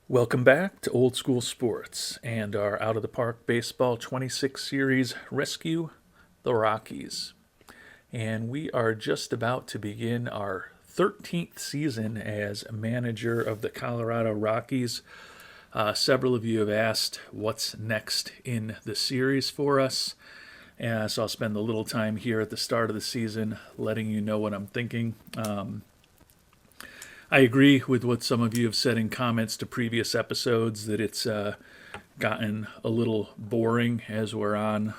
Welcome back to Old School Sports and our Out of the Park Baseball 26 Series Rescue the Rockies. And we are just about to begin our 13th season as manager of the Colorado Rockies. Several of you have asked what's next in the series for us. So I'll spend a little time here at the start of the season letting you know what I'm thinking. I agree with what some of you have said in comments to previous episodes that it's gotten a little boring as we're on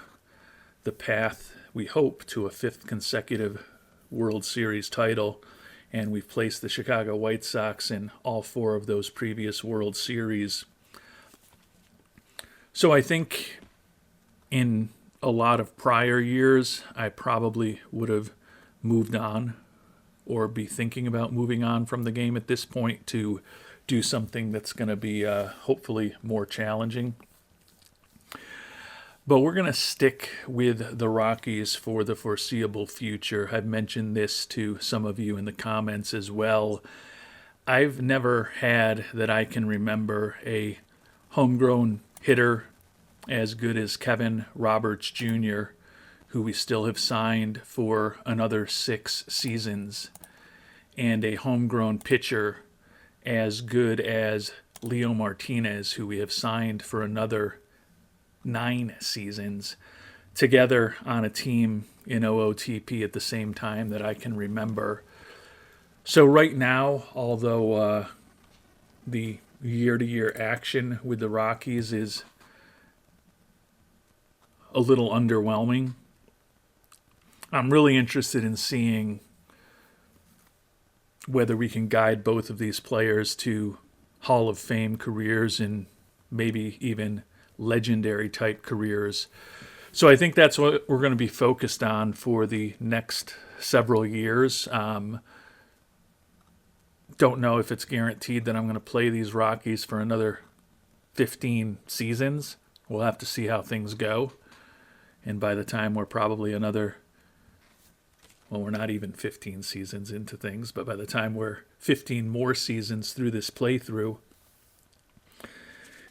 the path, we hope, to a fifth consecutive World Series title. And we've placed the Chicago White Sox in all four of those previous World Series. So I think in a lot of prior years, I probably would have moved on or be thinking about moving on from the game at this point to do something that's going to be hopefully more challenging. But we're going to stick with the Rockies for the foreseeable future. I've mentioned this to some of you in the comments as well. I've never had, that I can remember, a homegrown hitter as good as Kevin Roberts Jr., who we still have signed for another 6 seasons, and a homegrown pitcher as good as Leo Martinez, who we have signed for another 9 seasons, together on a team in OOTP at the same time that I can remember. So right now, although the year-to-year action with the Rockies is a little underwhelming, I'm really interested in seeing whether we can guide both of these players to Hall of Fame careers and maybe even legendary type careers. So I think that's what we're going to be focused on for the next several years. Don't know if it's guaranteed that I'm going to play these Rockies for another 15 seasons. We'll have to see how things go. And by the time we're probably another, well, we're not even 15 seasons into things, but by the time we're 15 more seasons through this playthrough,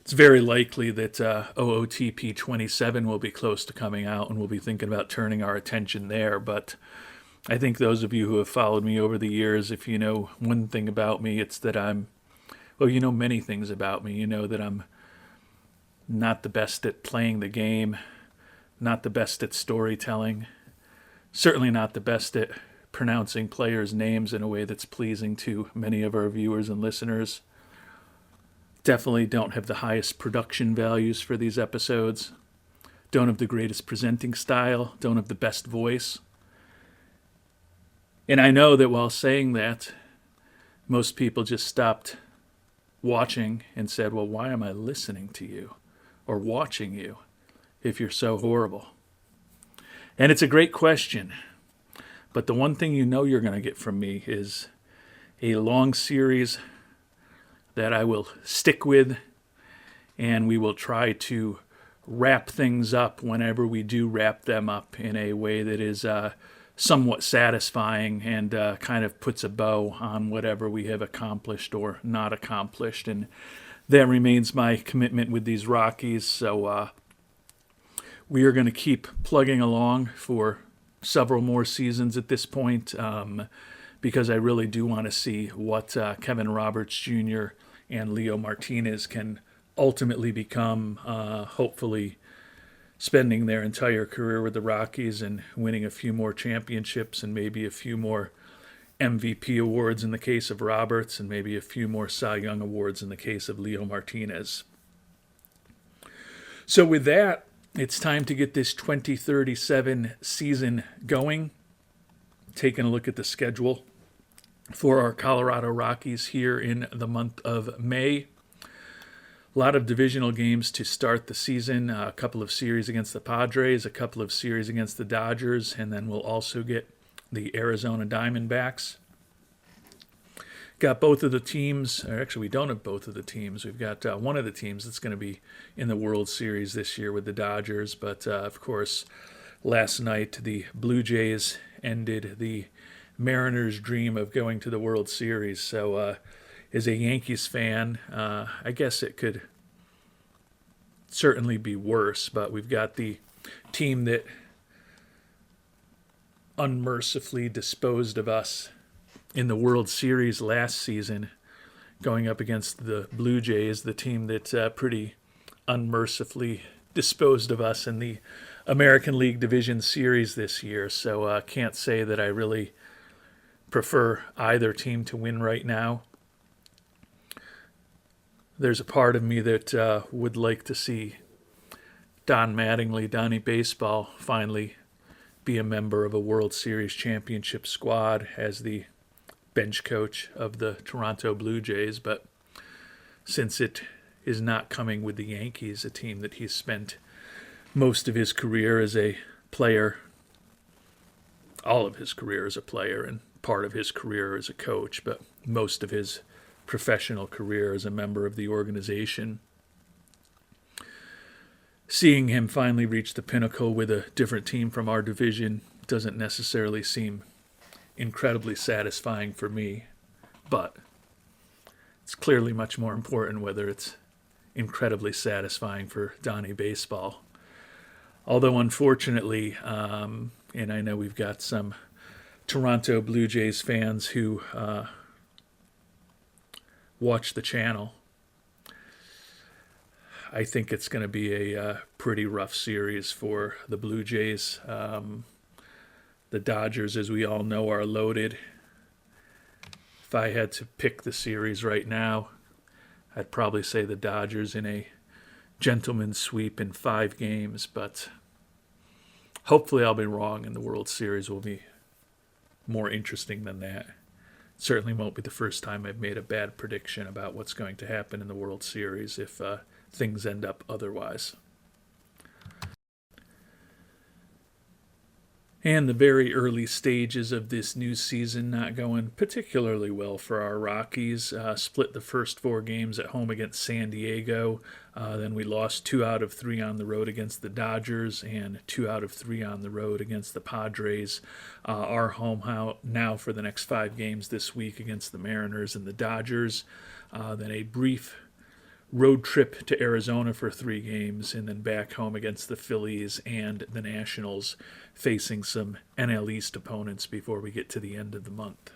it's very likely that OOTP 27 will be close to coming out, and we'll be thinking about turning our attention there. But I think those of you who have followed me over the years, if you know one thing about me, it's that you know many things about me. You know that I'm not the best at playing the game, not the best at storytelling, certainly not the best at pronouncing players' names in a way that's pleasing to many of our viewers and listeners. Definitely don't have the highest production values for these episodes. Don't have the greatest presenting style. Don't have the best voice. And I know that while saying that, most people just stopped watching and said, well, why am I listening to you or watching you if you're so horrible? And it's a great question. But the one thing you know you're going to get from me is a long series that I will stick with, and we will try to wrap things up whenever we do wrap them up in a way that is somewhat satisfying and kind of puts a bow on whatever we have accomplished or not accomplished. And that remains my commitment with these Rockies. So we are going to keep plugging along for several more seasons at this point, because I really do want to see what Kevin Roberts Jr. and Leo Martinez can ultimately become, hopefully spending their entire career with the Rockies and winning a few more championships and maybe a few more MVP awards in the case of Roberts and maybe a few more Cy Young awards in the case of Leo Martinez. So with that, it's time to get this 2037 season going. Taking a look at the schedule for our Colorado Rockies here in the month of May. A lot of divisional games to start the season, a couple of series against the Padres, a couple of series against the Dodgers, and then we'll also get the Arizona Diamondbacks. Got both of the teams, or actually we don't have both of the teams. We've got one of the teams that's going to be in the World Series this year with the Dodgers, but of course last night the Blue Jays ended the Mariners' dream of going to the World Series. So as a Yankees fan, I guess it could certainly be worse, but we've got the team that unmercifully disposed of us in the World Series last season, going up against the Blue Jays, the team that pretty unmercifully disposed of us in the American League Division Series this year. So can't say that I really prefer either team to win right now. There's a part of me that would like to see Don Mattingly, Donnie Baseball, finally be a member of a World Series championship squad as the bench coach of the Toronto Blue Jays. But since it is not coming with the Yankees, a team that he's spent most of his career as a player, all of his career as a player and part of his career as a coach, but most of his professional career as a member of the organization, seeing him finally reach the pinnacle with a different team from our division doesn't necessarily seem incredibly satisfying for me, but it's clearly much more important whether it's incredibly satisfying for Donnie Baseball. Although unfortunately, and I know we've got some Toronto Blue Jays fans who watch the channel, I think it's going to be a pretty rough series for the Blue Jays. The Dodgers, as we all know, are loaded. If I had to pick the series right now, I'd probably say the Dodgers in a gentleman's sweep in 5 games, but hopefully I'll be wrong and the World Series will be more interesting than that. Certainly won't be the first time I've made a bad prediction about what's going to happen in the World Series if things end up otherwise. And the very early stages of this new season not going particularly well for our Rockies. Split the first 4 games at home against San Diego. Then we lost 2 out of 3 on the road against the Dodgers and 2 out of 3 on the road against the Padres. Our home now for the next 5 games this week against the Mariners and the Dodgers. Then a brief road trip to Arizona for 3 games, and then back home against the Phillies and the Nationals, facing some NL East opponents before we get to the end of the month.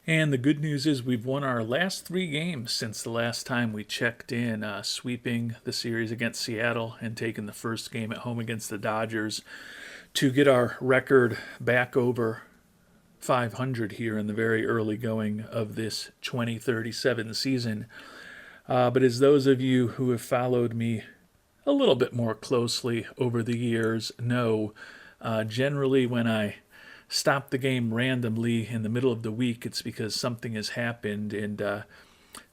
And the good news is we've won our last 3 games since the last time we checked in, sweeping the series against Seattle and taking the first game at home against the Dodgers to get our record back over 500 here in the very early going of this 2037 season. But as those of you who have followed me a little bit more closely over the years know, generally when I stop the game randomly in the middle of the week, it's because something has happened, and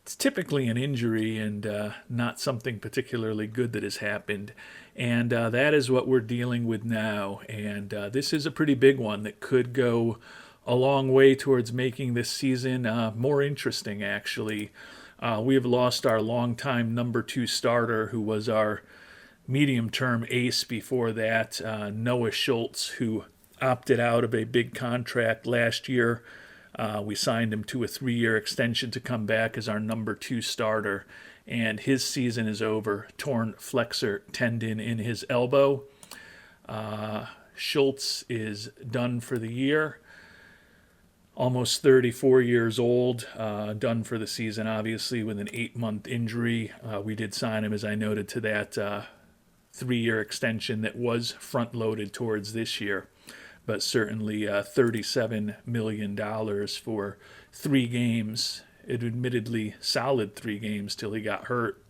it's typically an injury and not something particularly good that has happened. And that is what we're dealing with now. And this is a pretty big one that could go a long way towards making this season more interesting, actually. We have lost our longtime number 2 starter, who was our medium-term ace before that, Noah Schultz, who opted out of a big contract last year. We signed him to a 3-year extension to come back as our number 2 starter, and his season is over. Torn flexor tendon in his elbow. Schultz is done for the year. Almost 34 years old, done for the season, obviously, with an 8-month injury. We did sign him, as I noted, to that 3-year extension that was front-loaded towards this year. But certainly $37 million for 3 games. It admittedly solid 3 games till he got hurt.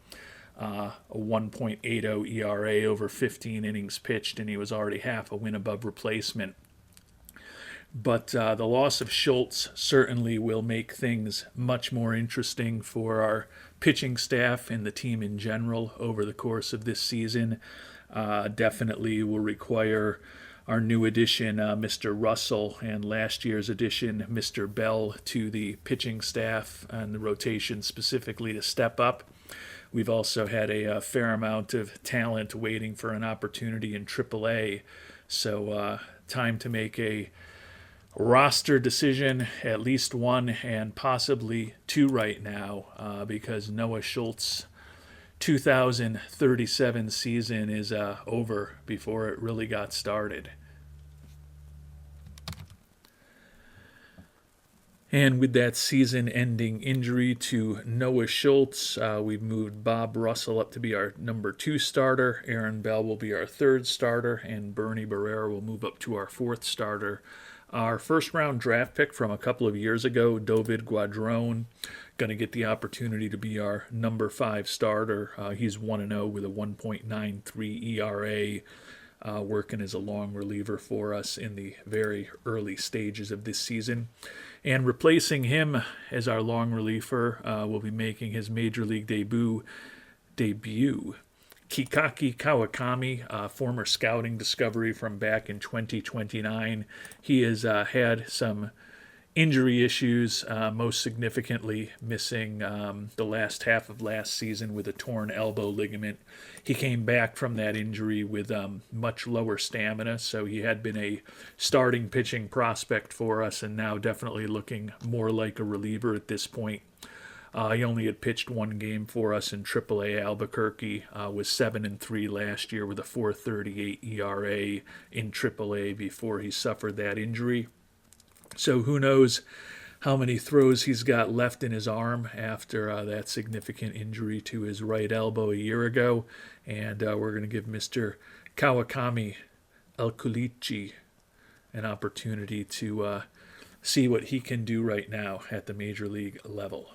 A 1.80 ERA over 15 innings pitched, and he was already half a win above replacement. But the loss of Schultz certainly will make things much more interesting for our pitching staff and the team in general over the course of this season. Definitely will require our new addition, Mr. Russell, and last year's addition, Mr. Bell, to the pitching staff and the rotation specifically to step up. We've also had a fair amount of talent waiting for an opportunity in AAA. So time to make a roster decision, at least one and possibly two right now, because Noah Schultz 2037 season is over before it really got started. And with that season-ending injury to Noah Schultz, we've moved Bob Russell up to be our number 2 starter. Aaron Bell will be our 3rd starter, and Bernie Barrera will move up to our 4th starter. Our first-round draft pick from a couple of years ago, David Guadrone, going to get the opportunity to be our number 5 starter. He's 1-0 with a 1.93 ERA. Working as a long reliever for us in the very early stages of this season. And replacing him as our long reliever will be making his major league debut, Kikaki Kawakami, former scouting discovery from back in 2029. He has had some injury issues, most significantly missing the last half of last season with a torn elbow ligament. He came back from that injury with much lower stamina, so he had been a starting pitching prospect for us and now definitely looking more like a reliever at this point. He only had pitched one game for us in AAA Albuquerque, was 7-3 last year with a 4.38 ERA in AAA before he suffered that injury. So who knows how many throws he's got left in his arm after that significant injury to his right elbow a year ago. And we're going to give Mr. Kawakami Alkulichi an opportunity to see what he can do right now at the major league level.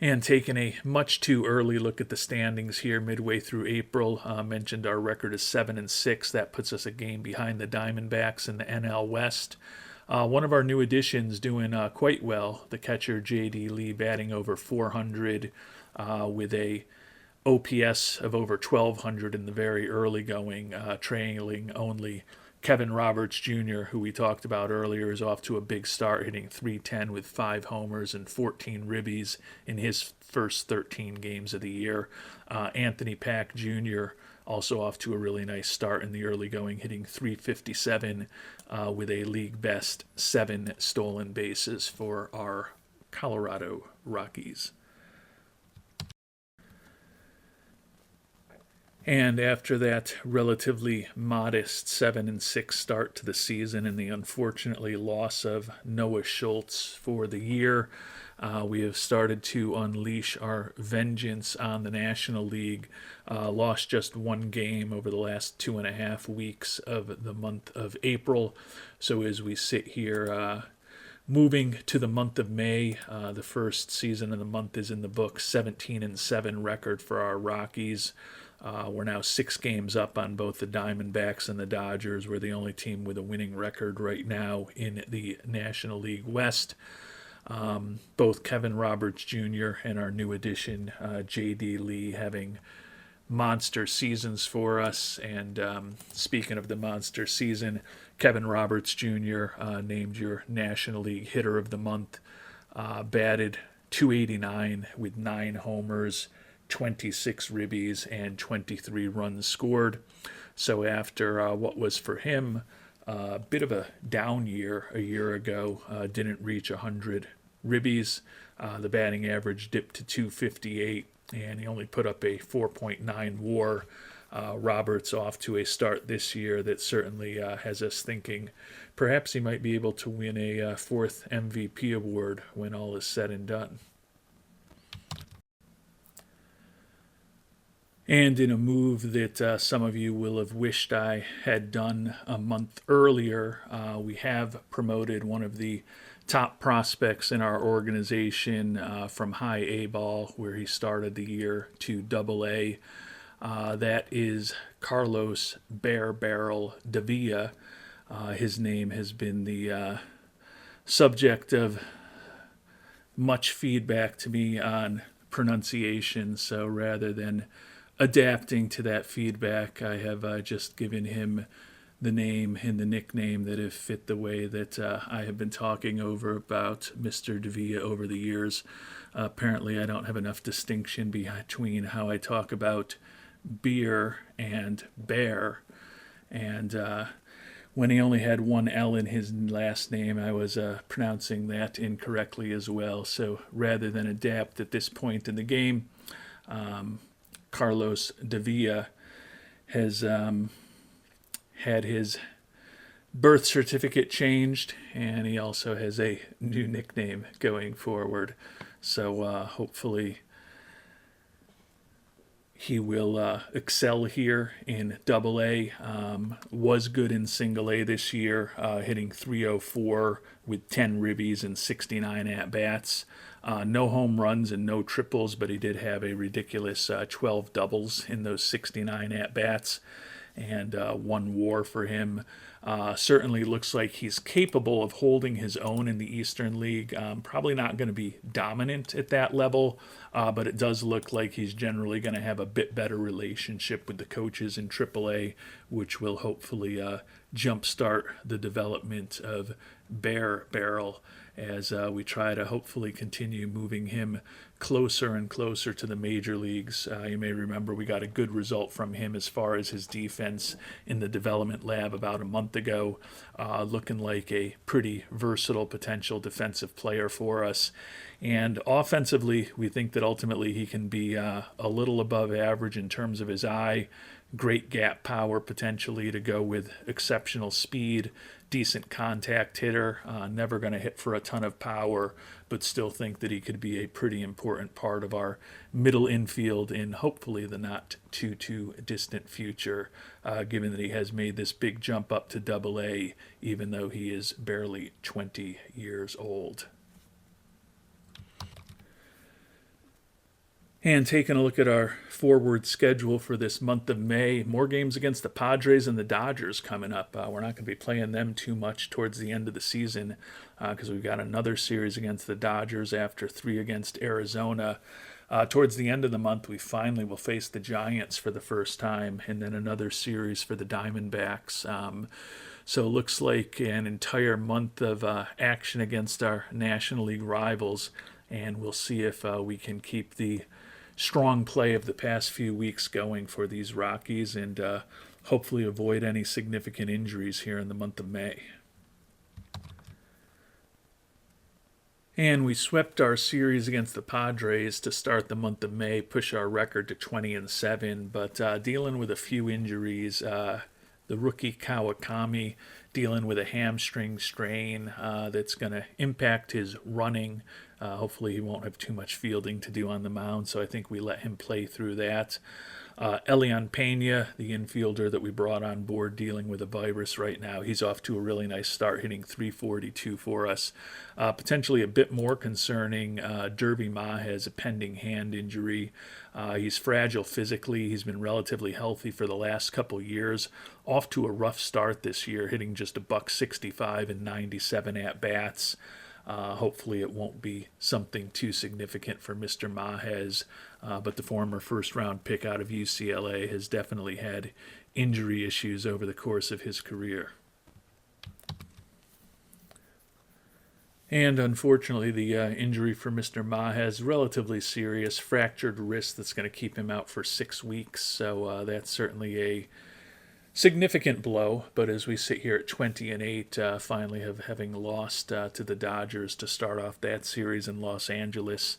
And taking a much too early look at the standings here midway through April, mentioned our record is 7-6. That puts us a game behind the Diamondbacks in the NL West. One of our new additions doing quite well, the catcher J.D. Lee, batting over 400 with a OPS of over 1,200 in the very early going, trailing only Kevin Roberts Jr., who we talked about earlier, is off to a big start, hitting .310 with 5 homers and 14 ribbies in his first 13 games of the year. Anthony Pack Jr. also off to a really nice start in the early going, hitting .357 with a league best 7 stolen bases for our Colorado Rockies. And after that relatively modest 7-6 start to the season and the unfortunately loss of Noah Schultz for the year, we have started to unleash our vengeance on the National League. Lost just one game over the last 2.5 weeks of the month of April. So as we sit here moving to the month of May, the first season of the month is in the books, 17-7 record for our Rockies. We're now 6 games up on both the Diamondbacks and the Dodgers. We're the only team with a winning record right now in the National League West. Both Kevin Roberts Jr. and our new addition, J.D. Lee, having monster seasons for us. And speaking of the monster season, Kevin Roberts Jr. Named your National League Hitter of the Month, batted .289 with 9 homers, 26 ribbies, and 23 runs scored. So after what was for him a bit of a down year a year ago, didn't reach 100 ribbies. The batting average dipped to .258, and he only put up a 4.9 WAR. Roberts off to a start this year that certainly has us thinking perhaps he might be able to win a 4th MVP award when all is said and done. And in a move that some of you will have wished I had done a month earlier, we have promoted one of the top prospects in our organization from high A ball, where he started the year, to double A. That is Carlos Bear Barrel Davila. His name has been the subject of much feedback to me on pronunciation, so rather than adapting to that feedback, I have just given him the name and the nickname that have fit the way that I have been talking over about Mr. Davila over the years. Apparently, I don't have enough distinction between how I talk about beer and bear. And when he only had one L in his last name, I was pronouncing that incorrectly as well. So rather than adapt at this point in the game, Carlos Davila has had his birth certificate changed, and he also has a new nickname going forward. So hopefully he will excel here in Double A. Was good in Single A this year, hitting 304 with 10 ribbies and 69 at-bats. No home runs and no triples, but he did have a ridiculous 12 doubles in those 69 at-bats, and one WAR for him. Certainly looks like he's capable of holding his own in the Eastern League. Probably not going to be dominant at that level, but it does look like he's generally going to have a bit better relationship with the coaches in AAA, which will hopefully jumpstart the development of Bear Barrel as we try to hopefully continue moving him closer and closer to the major leagues. You may remember we got a good result from him as far as his defense in the development lab about a month ago, looking like a pretty versatile potential defensive player for us. And offensively, we think that ultimately he can be a little above average in terms of his eye, great gap power potentially to go with exceptional speed, decent contact hitter, never going to hit for a ton of power, but still think that he could be a pretty important part of our middle infield in hopefully the not too distant future, given that he has made this big jump up to Double A, even though he is barely 20 years old. And taking a look at our forward schedule for this month of May, more games against the Padres and the Dodgers coming up. We're not going to be playing them too much towards the end of the season because we've got another series against the Dodgers after 3 against Arizona. Towards the end of the month, we finally will face the Giants for the first time, and then another series for the Diamondbacks. So it looks like an entire month of action against our National League rivals, and we'll see if we can keep the strong play of the past few weeks going for these Rockies and hopefully avoid any significant injuries here in the month of May. And we swept our series against the Padres to start the month of May, push our record to 20-7, but dealing with a few injuries. The rookie Kawakami dealing with a hamstring strain that's going to impact his running. Hopefully he won't have too much fielding to do on the mound, so I think we let him play through that. Elian Pena, the infielder that we brought on board dealing with a virus right now, he's off to a really nice start, hitting 342 for us. Potentially a bit more concerning, Derby Ma has a pending hand injury. He's fragile physically. He's been relatively healthy for the last couple years. Off to a rough start this year, hitting just a $165 and 97 at-bats. Hopefully it won't be something too significant for Mr. Mahez, but the former first-round pick out of UCLA has definitely had injury issues over the course of his career. And unfortunately, the injury for Mr. Mahez is relatively serious, fractured wrist that's going to keep him out for 6 weeks, so that's certainly a significant blow, but as we sit here at 20-8, finally having lost to the Dodgers to start off that series in Los Angeles,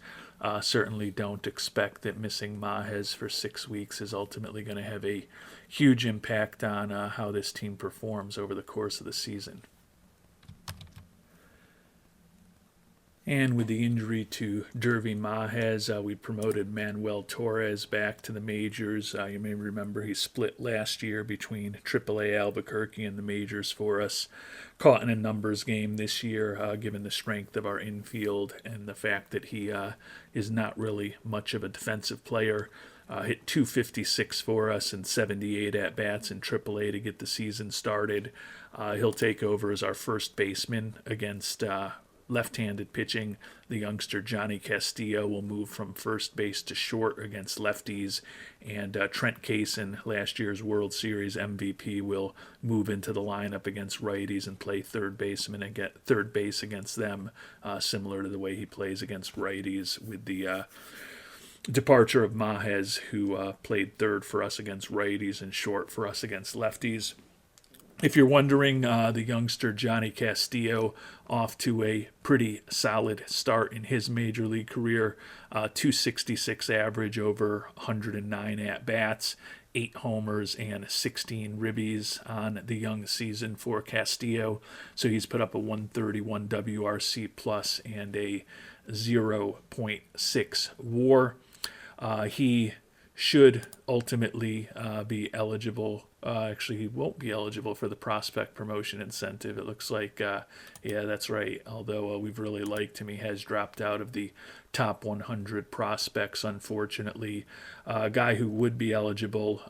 certainly don't expect that missing Mahez for 6 weeks is ultimately going to have a huge impact on how this team performs over the course of the season. And with the injury to Derby Mahez, we promoted Manuel Torres back to the majors. You may remember he split last year between AAA Albuquerque and the majors for us. Caught in a numbers game this year, given the strength of our infield and the fact that he is not really much of a defensive player. Hit 256 for us and 78 at-bats in AAA to get the season started. He'll take over as our first baseman against left-handed pitching. The youngster Johnny Castillo will move from first base to short against lefties, and Trent Kaysen, last year's World Series MVP, will move into the lineup against righties and play third base against them, similar to the way he plays against righties with the departure of Mahez, who played third for us against righties and short for us against lefties. If you're wondering, the youngster Johnny Castillo off to a pretty solid start in his major league career. 266 average over 109 at-bats, 8 homers and 16 ribbies on the young season for Castillo. So he's put up a 131 WRC plus and a 0.6 WAR. He should ultimately be eligible. Actually, he won't be eligible for the prospect promotion incentive. It looks like, yeah, that's right. Although we've really liked him, he has dropped out of the top 100 prospects, unfortunately. A guy who would be eligible,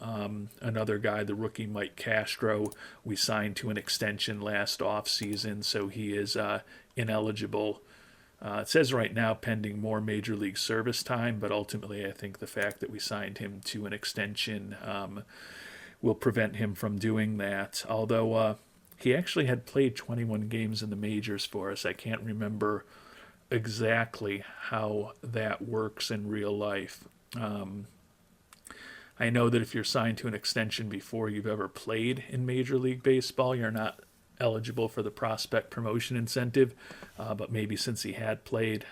another guy, the rookie Mike Castro, we signed to an extension last offseason, so he is ineligible. It says right now pending more major league service time, but ultimately I think the fact that we signed him to an extension will prevent him from doing that. Although he actually had played 21 games in the majors for us. I can't remember exactly how that works in real life. I know that if you're signed to an extension before you've ever played in Major League Baseball, you're not eligible for the prospect promotion incentive, but maybe since he had played,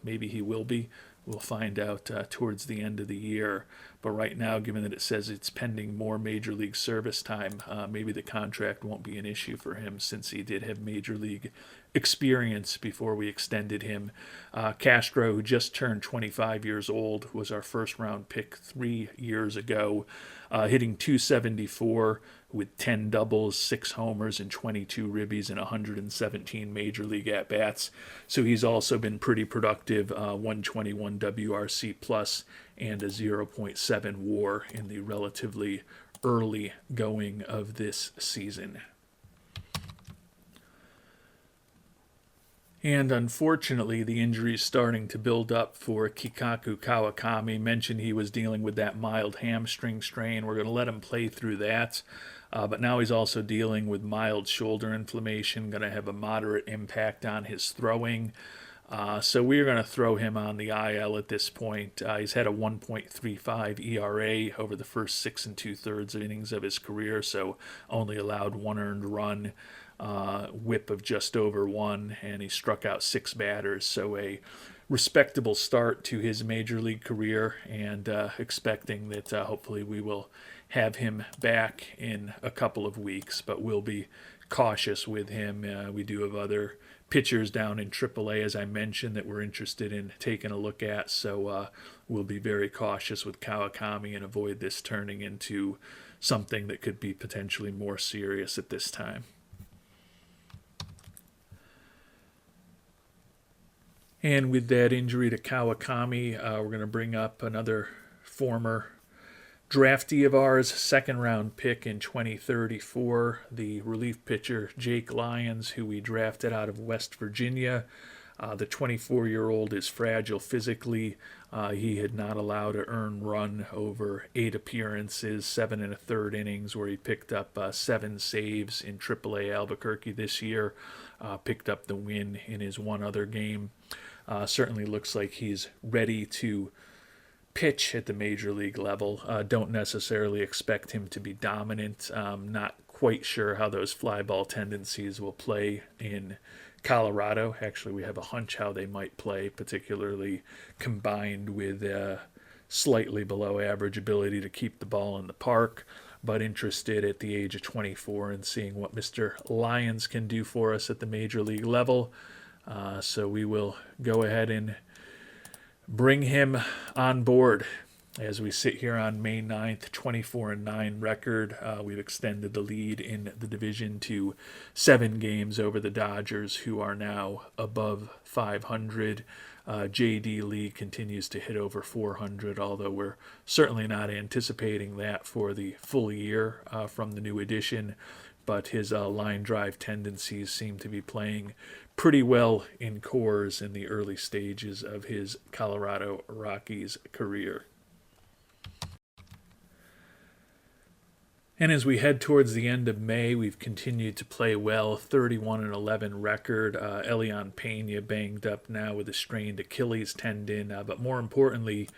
maybe he will be. We'll find out towards the end of the year. But right now, given that it says it's pending more major league service time, maybe the contract won't be an issue for him since he did have major league experience before we extended him. Castro, who just turned 25 years old, was our first round pick 3 years ago, hitting 274 with 10 doubles, 6 homers, and 22 ribbies in 117 major league at-bats. So he's also been pretty productive, 121 WRC plus and a 0.7 WAR in the relatively early going of this season. And unfortunately, the injury is starting to build up for Kikaku Kawakami. Mentioned he was dealing with that mild hamstring strain. We're going to let him play through that. But now he's also dealing with mild shoulder inflammation, going to have a moderate impact on his throwing. So we're going to throw him on the IL at this point. He's had a 1.35 ERA over the first 6 2/3 innings of his career, so only allowed 1 earned run, whip of just over 1, and he struck out 6 batters. So a respectable start to his major league career, and expecting that hopefully we will have him back in a couple of weeks, but we'll be cautious with him. We do have other pitchers down in AAA, as I mentioned, that we're interested in taking a look at, so we'll be very cautious with Kawakami and avoid this turning into something that could be potentially more serious at this time. And with that injury to Kawakami, we're going to bring up another former draftee of ours, second round pick in 2034, the relief pitcher Jake Lyons, who we drafted out of West Virginia. The 24-year-old is fragile physically. He had not allowed an earned run over 8 appearances, 7 1/3 innings, where he picked up 7 saves in AAA Albuquerque this year. Picked up the win in his one other game. Certainly looks like he's ready to pitch at the major league level. Don't necessarily expect him to be dominant. Not quite sure how those fly ball tendencies will play in Colorado. Actually, we have a hunch how they might play, particularly combined with slightly below average ability to keep the ball in the park. But interested at the age of 24 in seeing what Mr. Lyons can do for us at the major league level. So we will go ahead and bring him on board as we sit here on May 9th, 24-9 record. We've extended the lead in the division to 7 games over the Dodgers, who are now above 500. J.D. Lee continues to hit over 400, although we're certainly not anticipating that for the full year from the new addition. But his line drive tendencies seem to be playing pretty well in Coors in the early stages of his Colorado Rockies career. And as we head towards the end of May, we've continued to play well. 31-11 record. Elian Pena banged up now with a strained Achilles tendon. But more importantly,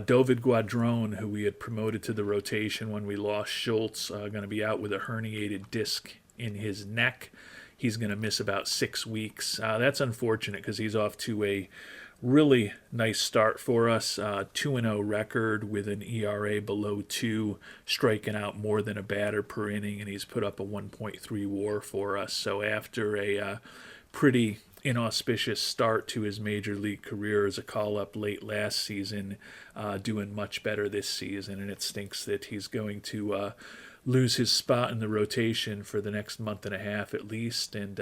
David Guadron, who we had promoted to the rotation when we lost Schultz, going to be out with a herniated disc in his neck. He's going to miss about 6 weeks. That's unfortunate because he's off to a really nice start for us. 2-0 record with an ERA below 2, striking out more than a batter per inning, and he's put up a 1.3 WAR for us. So after a pretty inauspicious start to his major league career as a call-up late last season, doing much better this season, and it stinks that he's going to lose his spot in the rotation for the next month and a half at least, and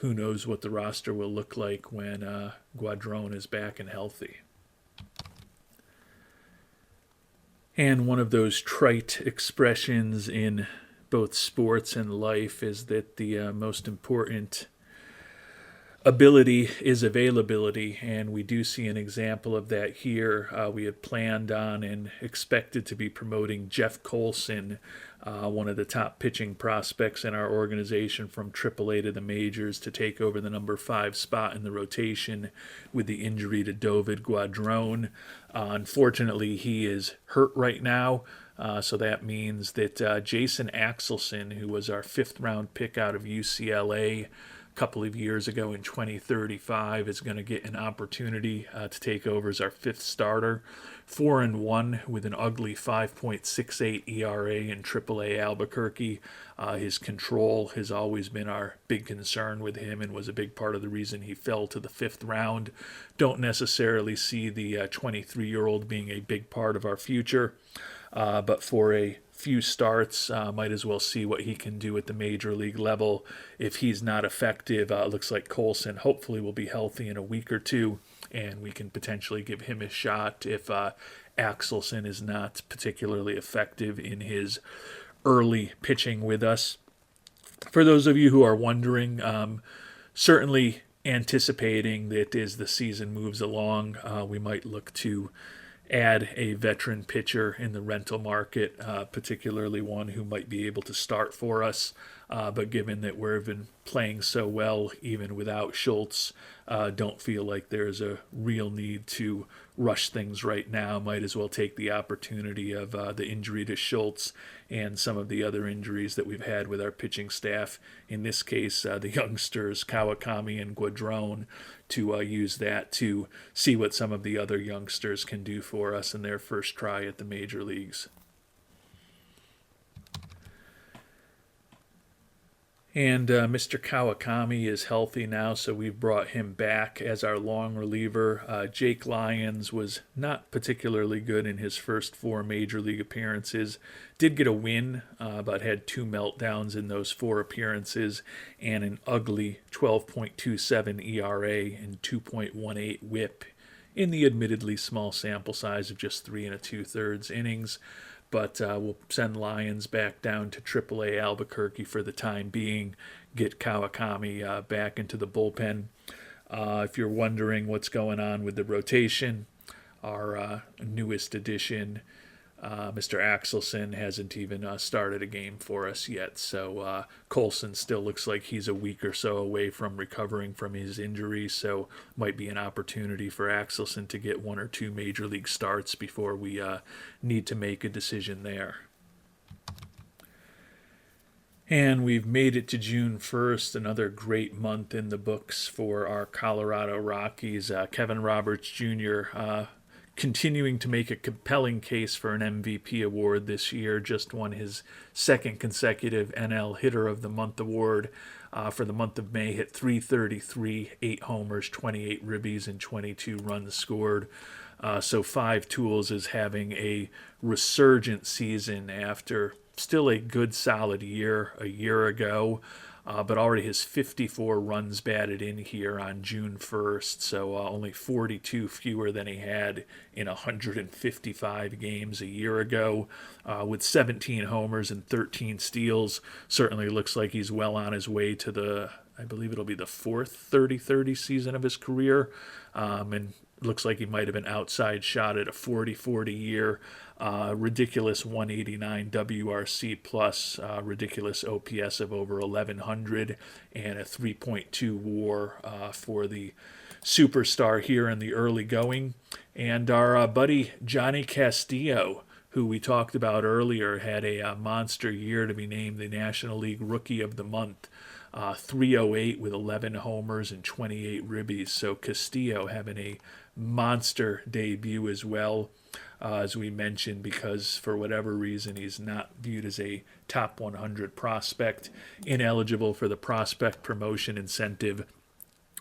who knows what the roster will look like when Guadron is back and healthy. And one of those trite expressions in both sports and life is that the most important ability is availability, and we do see an example of that here. We had planned on and expected to be promoting Jeff Colson, one of the top pitching prospects in our organization, from AAA to the majors to take over the number 5 spot in the rotation with the injury to David Guadron. Unfortunately, he is hurt right now. So that means that Jason Axelson, who was our 5th round pick out of UCLA, couple of years ago in 2035, is going to get an opportunity to take over as our 5th starter. 4-1 with an ugly 5.68 ERA in AAA Albuquerque. His control has always been our big concern with him and was a big part of the reason he fell to the 5th round. Don't necessarily see the 23-year-old being a big part of our future, but for a few starts, might as well see what he can do at the major league level. If he's not effective, it looks like Colson hopefully will be healthy in a week or two, and we can potentially give him a shot if Axelson is not particularly effective in his early pitching with us. For those of you who are wondering, certainly anticipating that as the season moves along, we might look to add a veteran pitcher in the rental market, particularly one who might be able to start for us. But given that we've been playing so well even without Schultz, don't feel like there's a real need to rush things right now. Might as well take the opportunity of the injury to Schultz and some of the other injuries that we've had with our pitching staff. In this case, the youngsters Kawakami and Guadron, to use that to see what some of the other youngsters can do for us in their first try at the major leagues. And Mr. Kawakami is healthy now, so we've brought him back as our long reliever. Jake Lyons was not particularly good in his first 4 major league appearances. Did get a win, but had 2 meltdowns in those 4 appearances and an ugly 12.27 ERA and 2.18 WHIP in the admittedly small sample size of just 3 2/3 innings. But we'll send Lyons back down to AAA Albuquerque for the time being, get Kawakami back into the bullpen. If you're wondering what's going on with the rotation, our newest addition, Mr. Axelson, hasn't even started a game for us yet. So Colson still looks like he's a week or so away from recovering from his injury, so might be an opportunity for Axelson to get 1 or 2 major league starts before we need to make a decision there. And we've made it to June 1st, another great month in the books for our Colorado Rockies. Kevin Roberts Jr., continuing to make a compelling case for an MVP award this year. Just won his 2nd consecutive NL Hitter of the Month award for the month of May. Hit .333, 8 homers, 28 ribbies, and 22 runs scored. So 5 Tools is having a resurgent season after still a good solid year a year ago. But already has 54 runs batted in here on June 1st, so only 42 fewer than he had in 155 games a year ago, with 17 homers and 13 steals. Certainly looks like he's well on his way to I believe it'll be the 4th 30-30 season of his career, and looks like he might have been outside shot at a 40-40 year. Ridiculous 189 WRC plus, ridiculous OPS of over 1100, and a 3.2 WAR for the superstar here in the early going. And our buddy Johnny Castillo, who we talked about earlier, had a monster year to be named the National League Rookie of the Month. 308 with 11 homers and 28 ribbies. So Castillo having a monster debut as well, as we mentioned, because for whatever reason he's not viewed as a top 100 prospect, ineligible for the prospect promotion incentive.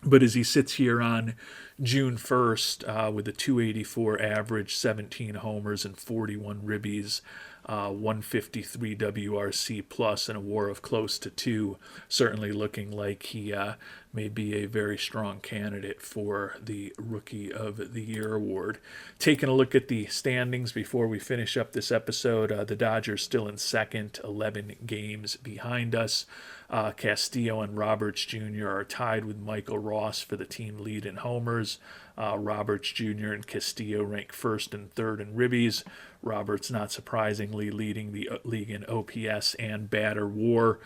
But as he sits here on June 1st with a 284 average, 17 homers and 41 ribbies, 153 WRC plus, and a WAR of close to 2, certainly looking like he may be a very strong candidate for the Rookie of the Year award. Taking a look at the standings before we finish up this episode, the Dodgers still in second, 11 games behind us. Castillo and Roberts Jr. are tied with Michael Ross for the team lead in homers. Roberts Jr. and Castillo rank first and third in ribbies. Roberts, not surprisingly, leading the league in OPS and batter WAR.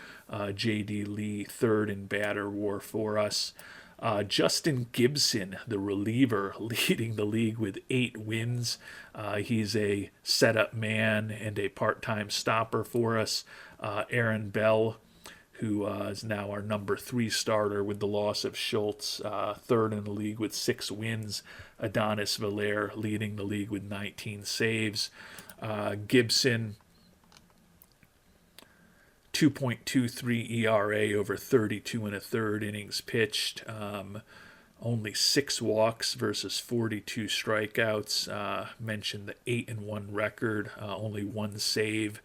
J.D. Lee third in batter WAR for us. Justin Gibson, the reliever, leading the league with 8 wins. He's a setup man and a part-time stopper for us. Aaron Bell, who is now our number 3 starter with the loss of Schultz, third in the league with 6 wins. Adonis Valer leading the league with 19 saves. Gibson, 2.23 ERA over 32 and a third innings pitched. Only 6 walks versus 42 strikeouts. Mentioned the 8-1 record, only 1 save.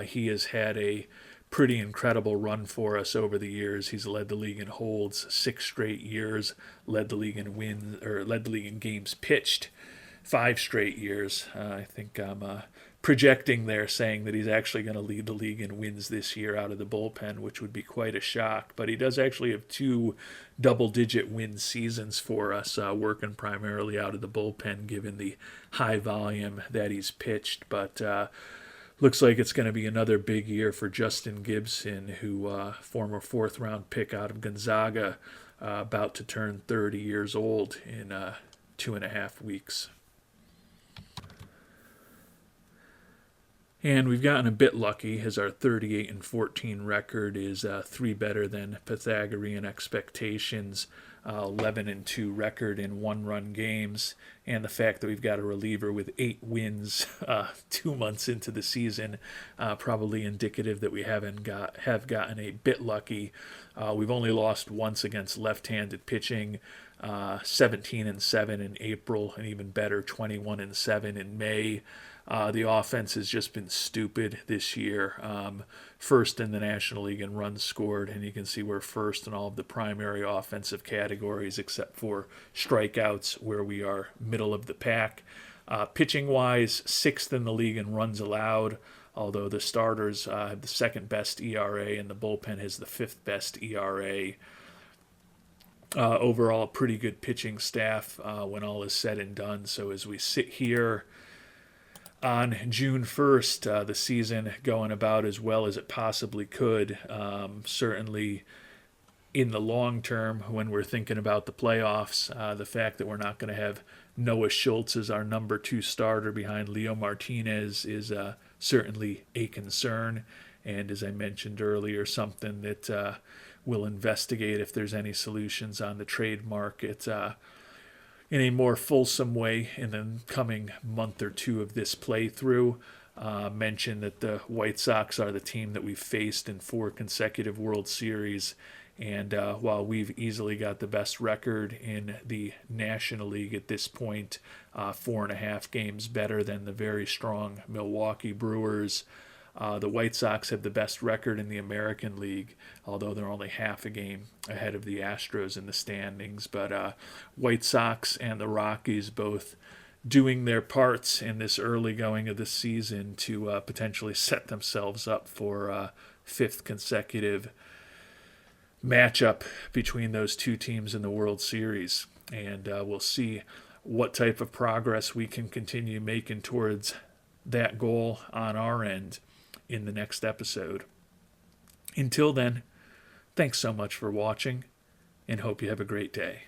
He has had a pretty incredible run for us over the years. He's led the league in holds 6 straight years, led the league in wins, or led the league in games pitched 5 straight years. I think I'm projecting there, saying that he's actually going to lead the league in wins this year out of the bullpen, which would be quite a shock. But he does actually have 2 double-digit win seasons for us, working primarily out of the bullpen, given the high volume that he's pitched. But looks like it's going to be another big year for Justin Gibson, who former 4th-round pick out of Gonzaga, about to turn 30 years old in 2.5 weeks. And we've gotten a bit lucky, as our 38-14 record is 3 better than Pythagorean expectations. 11-2 record in 1-run games, and the fact that we've got a reliever with 8 wins 2 months into the season, probably indicative that we have gotten a bit lucky. We've only lost once against left-handed pitching, 17-7 in April, and even better, 21-7 in May. The offense has just been stupid this year. First in the National League in runs scored, and you can see we're first in all of the primary offensive categories except for strikeouts, where we are middle of the pack. Pitching-wise, 6th in the league in runs allowed, although the starters have the 2nd best ERA and the bullpen has the 5th best ERA. Overall, a pretty good pitching staff when all is said and done. So as we sit here on June 1st, the season going about as well as it possibly could. Certainly in the long term, when we're thinking about the playoffs, the fact that we're not going to have Noah Schultz as our number 2 starter behind Leo Martinez is certainly a concern. And as I mentioned earlier, something that we'll investigate if there's any solutions on the trade market in a more fulsome way in the coming month or 2 of this playthrough. Mention that the White Sox are the team that we've faced in 4 consecutive World Series, and while we've easily got the best record in the National League at this point, 4.5 games better than the very strong Milwaukee Brewers, the White Sox have the best record in the American League, although they're only half a game ahead of the Astros in the standings. But White Sox and the Rockies both doing their parts in this early going of the season to potentially set themselves up for 5th consecutive matchup between those 2 teams in the World Series. And we'll see what type of progress we can continue making towards that goal on our end in the next episode. Until then, thanks so much for watching, and hope you have a great day.